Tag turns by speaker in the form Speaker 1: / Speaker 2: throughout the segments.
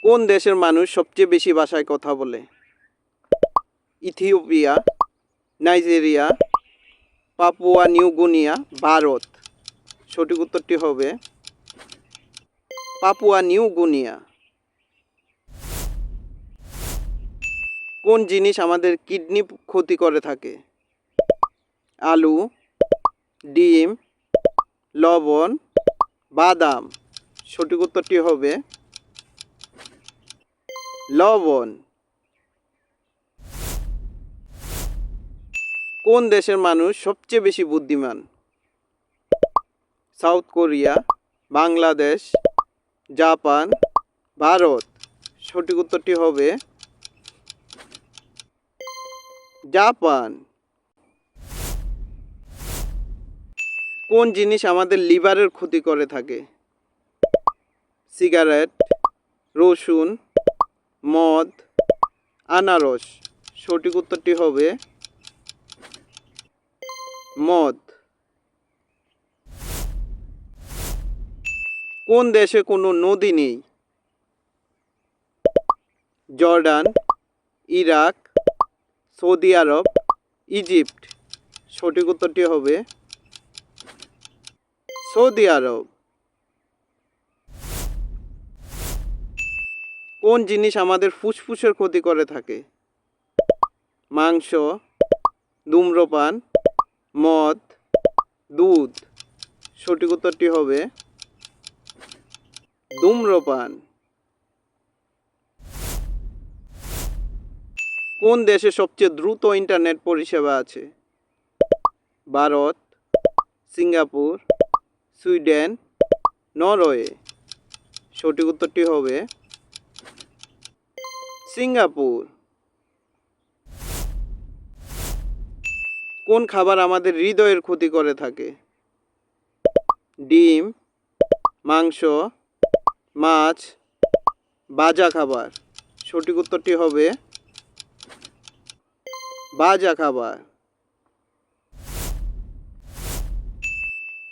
Speaker 1: কোন দেশের মানুষ সবচেয়ে বেশি ভাষায় কথা বলে? Ethiopia, Nigeria, Papua new Guinea, Bharat. সঠিক উত্তরটি হবে পাপুয়া নিউ গিনিয়া। কোন জিনিস আমাদের কিডনি ক্ষতি করে থাকে? আলু, ডিম, লবণ, বাদাম। সঠিক উত্তরটি হবে লবণ। কোন দেশের মানুষ সবচেয়ে বেশি বুদ্ধিমান? South Korea, Bangladesh, Japan, Bharat. সঠিক উত্তরটি হবে জাপান। কোন জিনিস আমাদের লিভারের ক্ষতি করে থাকে? সিগারেট, রসুন, মদ, আনারস। সঠিক উত্তরটি হবে মদ। কোন দেশে কোনো নদী নেই? জর্ডান, ইরাক, সৌদি আরব, ইজিপ্ট। সঠিক উত্তরটি হবে সৌদি আরব। কোন জিনিস আমাদের ফুসফুসের ক্ষতি করে থাকে? মাংস, ধূম্রপান, মদ, দুধ। সঠিক উত্তরটি হবে ধূম্রপান। কোন দেশে সবচেয়ে দ্রুত ইন্টারনেট পরিষেবা আছে? Bharat, Singapore, Sweden, Norway. সঠিক উত্তরটি হবে সিঙ্গাপুর। কোন খাবার আমাদের হৃদয়ের ক্ষতি করে থাকে? ডিম, মাংস, মাছ, ভাজা খাবার। সঠিক উত্তরটি হবে ভাজা খাবার।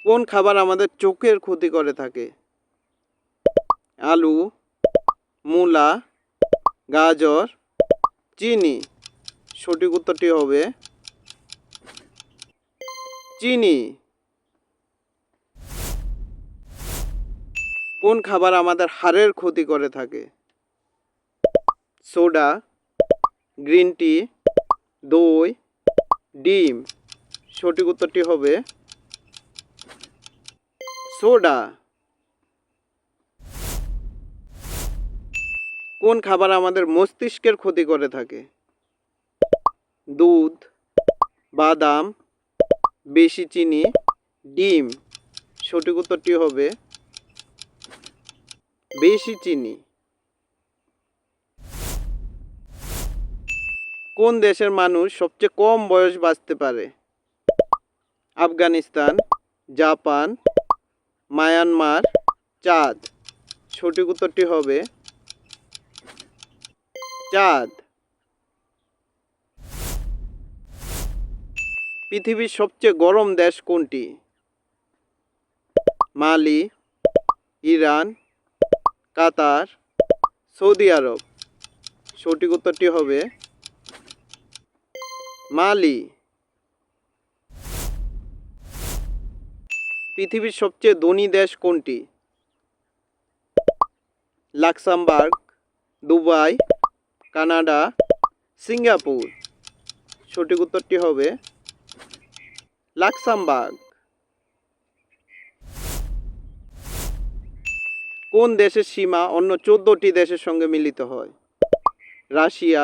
Speaker 1: কোন খাবার আমাদের চোখের ক্ষতি করে থাকে? আলু, মূলা, গাজর, চিনি। সঠিক উত্তরটি হবে চিনি। কোন খাবার আমাদের হাড়ের ক্ষতি করে থাকে? সোডা, গ্রিন টি, দই, ডিম। সঠিক উত্তরটি হবে সোডা। কোন খাবার আমাদের মস্তিষ্কের ক্ষতি করে থাকে? দুধ, বাদাম, বেশি চিনি, ডিম। সঠিক উত্তরটি হবে বেশি চিনি। কোন দেশের মানুষ সবচেয়ে কম বয়স বাঁচতে পারে? আফগানিস্তান, জাপান, মায়ানমার, চাঁদ। সঠিক উত্তরটি হবে চাঁদ। পৃথিবীর সবচেয়ে গরম দেশ কোনটি? মালি, ইরান, কাতার, সৌদি আরব। সঠিক উত্তরটি হবে মালি। পৃথিবীর সবচেয়ে ধনী দেশ কোনটি? Luxembourg, Dubai, Canada, Singapore. সঠিক উত্তরটি হবে লাক্সামবার্গ। কোন দেশের সীমা অন্য 14টি দেশের সঙ্গে মিলিত হয়? রাশিয়া,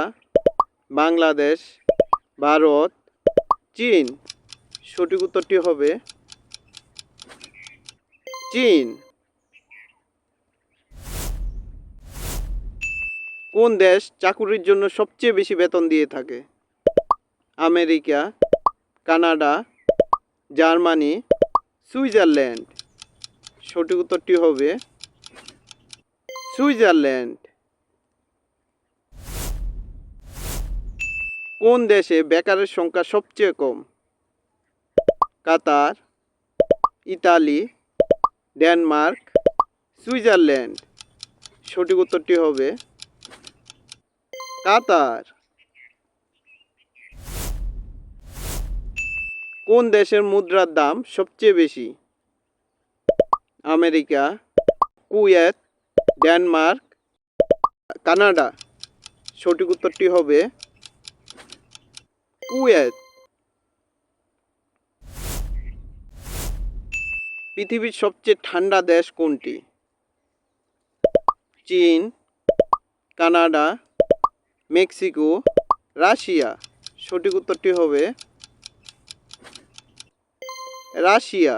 Speaker 1: বাংলাদেশ, ভারত, চীন। সঠিক উত্তরটি হবে চীন। কোন দেশ চাকুরির জন্য সবচেয়ে বেশি বেতন দিয়ে থাকে? America, Canada, Germany, Switzerland. সঠিক উত্তরটি হবে সুইজারল্যান্ড। কোন দেশে বেকারের সংখ্যা সবচেয়ে কম? কাতার, ইতালি, ডেনমার্ক, সুইজারল্যান্ড। সঠিক উত্তরটি হবে কাতার। কোন দেশের মুদ্রার দাম সবচেয়ে বেশি? America, Kuwait, Denmark, Canada. সঠিক উত্তরটি হবে কুয়েত। পৃথিবীর সবচেয়ে ঠান্ডা দেশ কোনটি? চীন, কানাডা, মেক্সিকো, রাশিয়া। সঠিক উত্তরটি হবে রাশিয়া।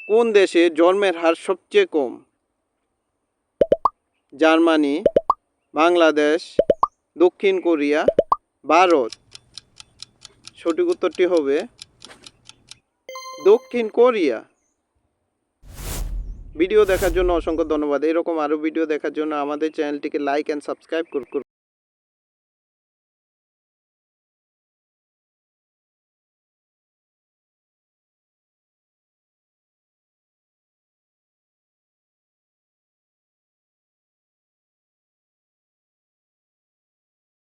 Speaker 1: কোন দেশে জন্মের হার সবচেয়ে কম? জার্মানি, বাংলাদেশ, দক্ষিণ কোরিয়া, ভারত। সঠিক উত্তরটি হবে দক্ষিণ কোরিয়া। ভিডিও দেখার জন্য অসংখ্য ধন্যবাদ। এরকম আরও ভিডিও দেখার জন্য আমাদের চ্যানেলটিকে লাইক অ্যান্ড সাবস্ক্রাইব করুন।